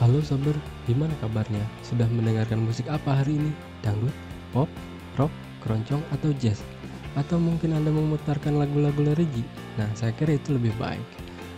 Halo Sober, gimana kabarnya? Sudah mendengarkan musik apa hari ini? Dangdut, pop, rock, keroncong, atau jazz? Atau mungkin Anda memutarkan lagu-lagu religi? Nah, saya kira itu lebih baik.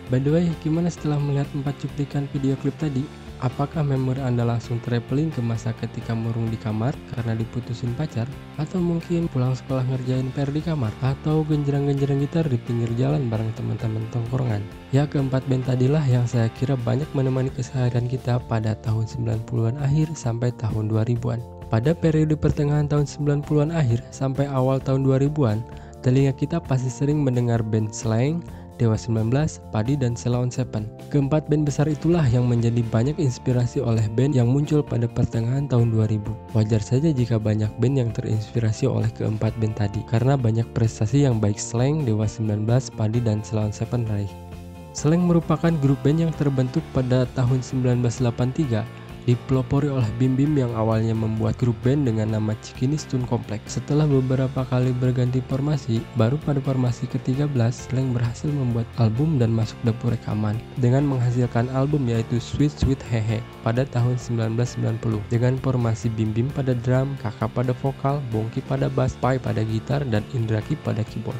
By the way, gimana setelah melihat 4 cuplikan video klip tadi? Apakah memori Anda langsung traveling ke masa ketika murung di kamar karena diputusin pacar? Atau mungkin pulang sekolah ngerjain PR di kamar? Atau genjerang-genjerang gitar di pinggir jalan bareng teman-teman tongkrongan? Ya, keempat band tadilah yang saya kira banyak menemani keseharian kita pada tahun 90-an akhir sampai tahun 2000-an. Pada periode pertengahan tahun 90-an akhir sampai awal tahun 2000-an, telinga kita pasti sering mendengar band Slank, Dewa 19, Padi, dan Sheila on 7. Keempat band besar itulah yang menjadi banyak inspirasi oleh band yang muncul pada pertengahan tahun 2000. Wajar saja jika banyak band yang terinspirasi oleh keempat band tadi, karena banyak prestasi yang baik Slank, Dewa 19, Padi, dan Sheila on 7 raih. Slank merupakan grup band yang terbentuk pada tahun 1983, dipelopori oleh Bim Bim yang awalnya membuat grup band dengan nama Cikini Stun Komplek. Setelah beberapa kali berganti formasi, baru pada formasi ke-13 Slank berhasil membuat album dan masuk dapur rekaman dengan menghasilkan album yaitu Sweet Sweet Hehe pada tahun 1990 dengan formasi Bim Bim pada drum, Kakak pada vokal, Bongki pada bass, Pai pada gitar, dan Indraki pada keyboard.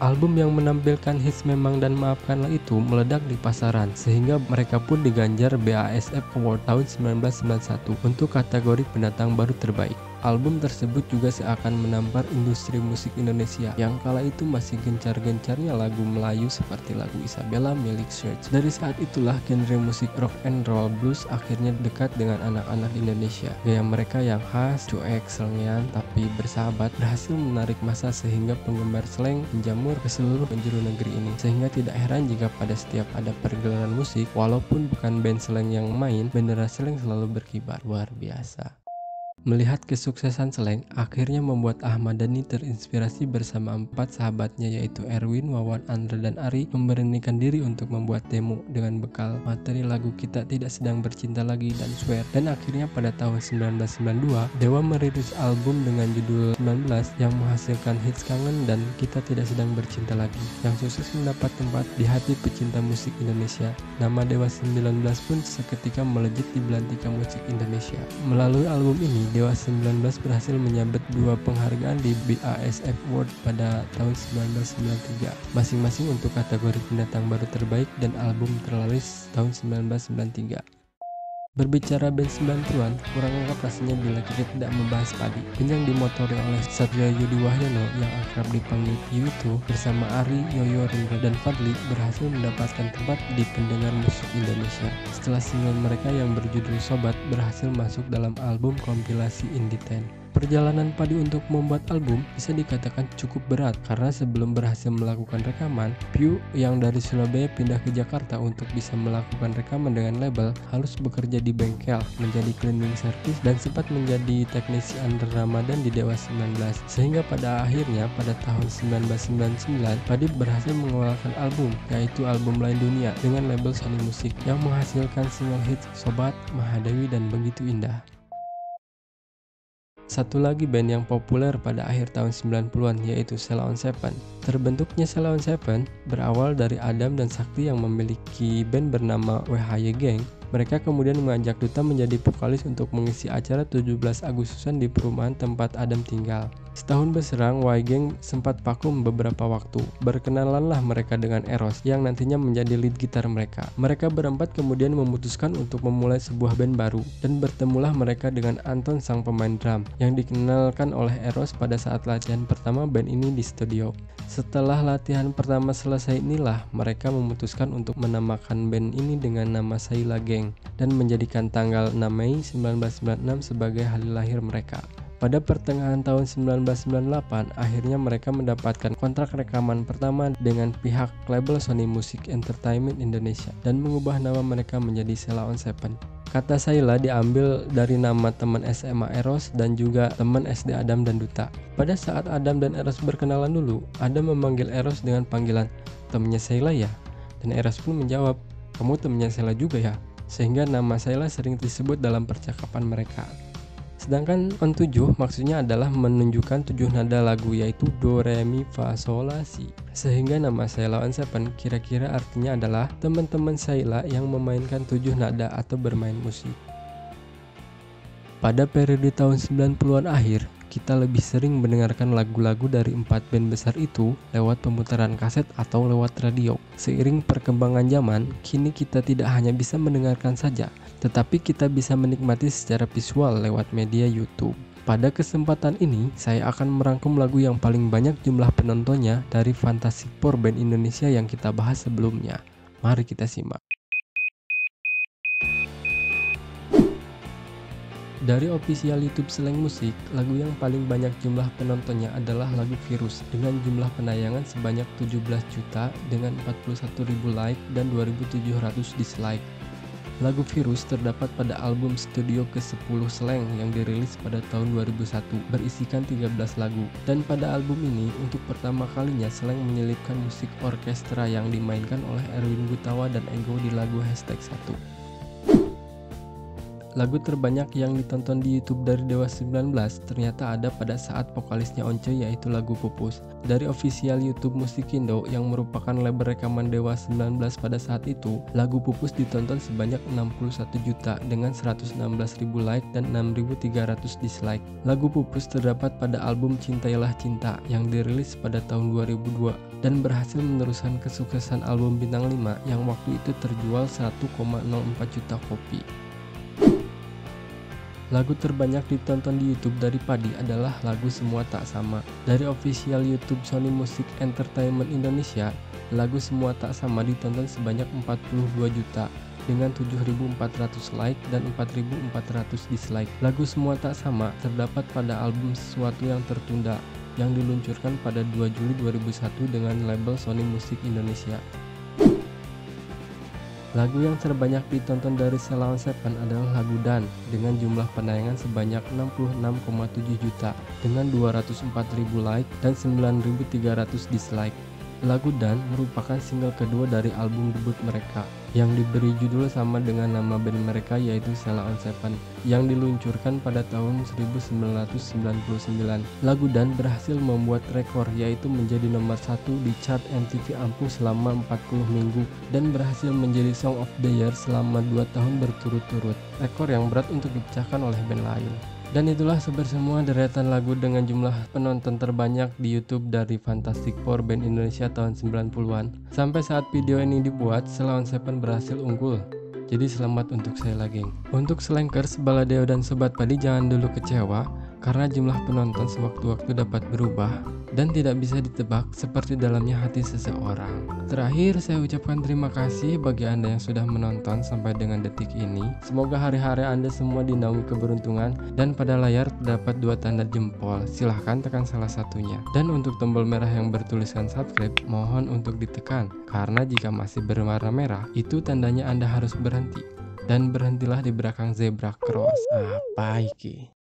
Album yang menampilkan hits Memang dan Maafkanlah itu meledak di pasaran sehingga mereka pun diganjar BASF Award tahun 1991 untuk kategori pendatang baru terbaik. Album tersebut juga seakan menampar industri musik Indonesia yang kala itu masih gencar-gencarnya lagu Melayu seperti lagu Isabella milik Search. Dari saat itulah genre musik rock and roll blues akhirnya dekat dengan anak-anak Indonesia. Gaya mereka yang khas, cuek, selengean, tapi bersahabat berhasil menarik massa sehingga penggemar Slank menjamur ke seluruh penjuru negeri ini. Sehingga tidak heran jika pada setiap ada pergelaran musik, walaupun bukan band Slank yang main, bendera Slank selalu berkibar. Luar biasa. Melihat kesuksesan Slank, akhirnya membuat Ahmad Dhani terinspirasi bersama 4 sahabatnya yaitu Erwin, Wawan, Andra, dan Ari memberanikan diri untuk membuat demo dengan bekal materi lagu Kita Tidak Sedang Bercinta Lagi dan Swear. Dan akhirnya pada tahun 1992, Dewa merilis album dengan judul 19 yang menghasilkan hits Kangen dan Kita Tidak Sedang Bercinta Lagi yang sukses mendapat tempat di hati pecinta musik Indonesia. Nama Dewa 19 pun seketika melejit di belantika musik Indonesia. Melalui album ini, Dewa 19 berhasil menyabet 2 penghargaan di BASF Award pada tahun 1993, masing-masing untuk kategori pendatang baru terbaik dan album terlaris tahun 1993. Berbicara band 90-an, kurang lengkap rasanya bila kita tidak membahas Padi. Band yang dimotori oleh Satrio Yudi Wahyono yang akrab dipanggil Piyu itu bersama Ari, Yoyo, Rindra, dan Fadli berhasil mendapatkan tempat di pendengar musik Indonesia setelah single mereka yang berjudul Sobat berhasil masuk dalam album kompilasi Indie 10. Perjalanan Padi untuk membuat album bisa dikatakan cukup berat karena sebelum berhasil melakukan rekaman, Piyu yang dari Surabaya pindah ke Jakarta untuk bisa melakukan rekaman dengan label harus bekerja di bengkel, menjadi cleaning service, dan sempat menjadi teknisi under Ramadan di Dewa 19. Sehingga pada akhirnya pada tahun 1999, Padi berhasil mengeluarkan album, yaitu album Lain Dunia dengan label Sony Music yang menghasilkan single hits Sobat, Mahadewi, dan Begitu Indah. Satu lagi band yang populer pada akhir tahun 90-an yaitu Sheila on 7. Terbentuknya Sheila on 7 berawal dari Adam dan Sakti yang memiliki band bernama WHY Gang. Mereka kemudian mengajak Duta menjadi vokalis untuk mengisi acara 17 Agustusan di perumahan tempat Adam tinggal. Setahun berserang, Y Gang sempat vakum beberapa waktu. Berkenalanlah mereka dengan Eros yang nantinya menjadi lead gitar mereka. Mereka berempat kemudian memutuskan untuk memulai sebuah band baru dan bertemulah mereka dengan Anton sang pemain drum yang dikenalkan oleh Eros pada saat latihan pertama band ini di studio. Setelah latihan pertama selesai inilah mereka memutuskan untuk menamakan band ini dengan nama Sheila Gang dan menjadikan tanggal 6 Mei 1996 sebagai hari lahir mereka. Pada pertengahan tahun 1998, akhirnya mereka mendapatkan kontrak rekaman pertama dengan pihak label Sony Music Entertainment Indonesia dan mengubah nama mereka menjadi Sheila on 7. Kata Sheila diambil dari nama teman SMA Eros dan juga teman SD Adam dan Duta. Pada saat Adam dan Eros berkenalan dulu, Adam memanggil Eros dengan panggilan, "Temannya Sheila ya?" Dan Eros pun menjawab, "Kamu temannya Sheila juga ya?" Sehingga nama Sheila sering disebut dalam percakapan mereka. Sedangkan on 7 maksudnya adalah menunjukkan 7 nada lagu, yaitu do, re, mi, fa, sol, la, si. Sehingga nama Sheila on 7 kira-kira artinya adalah teman-teman Sheila yang memainkan 7 nada atau bermain musik. Pada periode tahun 90-an akhir, kita lebih sering mendengarkan lagu-lagu dari 4 band besar itu lewat pemutaran kaset atau lewat radio. Seiring perkembangan zaman, kini kita tidak hanya bisa mendengarkan saja, tetapi kita bisa menikmati secara visual lewat media YouTube. Pada kesempatan ini, saya akan merangkum lagu yang paling banyak jumlah penontonnya dari Fantastic Four Band Indonesia yang kita bahas sebelumnya. Mari kita simak. Dari official YouTube Slank Musik, lagu yang paling banyak jumlah penontonnya adalah lagu Virus dengan jumlah penayangan sebanyak 17 juta dengan 41.000 like dan 2.700 dislike. Lagu Virus terdapat pada album studio ke-10 Slank yang dirilis pada tahun 2001, berisikan 13 lagu. Dan pada album ini, untuk pertama kalinya Slank menyelipkan musik orkestra yang dimainkan oleh Erwin Gutawa dan Ego di lagu #1. Lagu terbanyak yang ditonton di YouTube dari Dewa 19 ternyata ada pada saat vokalisnya Once, yaitu lagu Pupus. Dari official YouTube Musikindo yang merupakan label rekaman Dewa 19 pada saat itu, lagu Pupus ditonton sebanyak 61 juta dengan 116.000 like dan 6.300 dislike. Lagu Pupus terdapat pada album Cintailah Cinta yang dirilis pada tahun 2002 dan berhasil meneruskan kesuksesan album Bintang 5 yang waktu itu terjual 1,04 juta kopi. Lagu terbanyak ditonton di YouTube dari Padi adalah lagu Semua Tak Sama. Dari official YouTube Sony Music Entertainment Indonesia, lagu Semua Tak Sama ditonton sebanyak 42 juta dengan 7.400 like dan 4.400 dislike. Lagu Semua Tak Sama terdapat pada album Sesuatu Yang Tertunda yang diluncurkan pada 2 Juli 2001 dengan label Sony Music Indonesia. Lagu yang terbanyak ditonton dari Sheila on 7 adalah lagu Dan dengan jumlah penayangan sebanyak 66,7 juta dengan 204.000 like dan 9.300 dislike. Lagu Dan merupakan single kedua dari album debut mereka yang diberi judul sama dengan nama band mereka, yaitu Sheila on 7 yang diluncurkan pada tahun 1999. Lagu Dan berhasil membuat rekor, yaitu menjadi nomor 1 di chart MTV Ampuh selama 40 minggu dan berhasil menjadi Song of the Year selama 2 tahun berturut-turut, rekor yang berat untuk dipecahkan oleh band lain. Dan itulah semua deretan lagu dengan jumlah penonton terbanyak di YouTube dari Fantastic Four Band Indonesia tahun 90-an. Sampai saat video ini dibuat, Sheila on 7 berhasil unggul. Jadi selamat untuk Sheila geng. Untuk Slankers, Baladeo dan Sobat Padi jangan dulu kecewa karena jumlah penonton sewaktu-waktu dapat berubah dan tidak bisa ditebak seperti dalamnya hati seseorang. Terakhir, saya ucapkan terima kasih bagi Anda yang sudah menonton sampai dengan detik ini. Semoga hari-hari Anda semua dinaungi keberuntungan dan pada layar terdapat 2 tanda jempol. Silahkan tekan salah satunya. Dan untuk tombol merah yang bertuliskan subscribe, mohon untuk ditekan karena jika masih berwarna merah, itu tandanya Anda harus berhenti. Dan berhentilah di belakang zebra cross. Apa iki?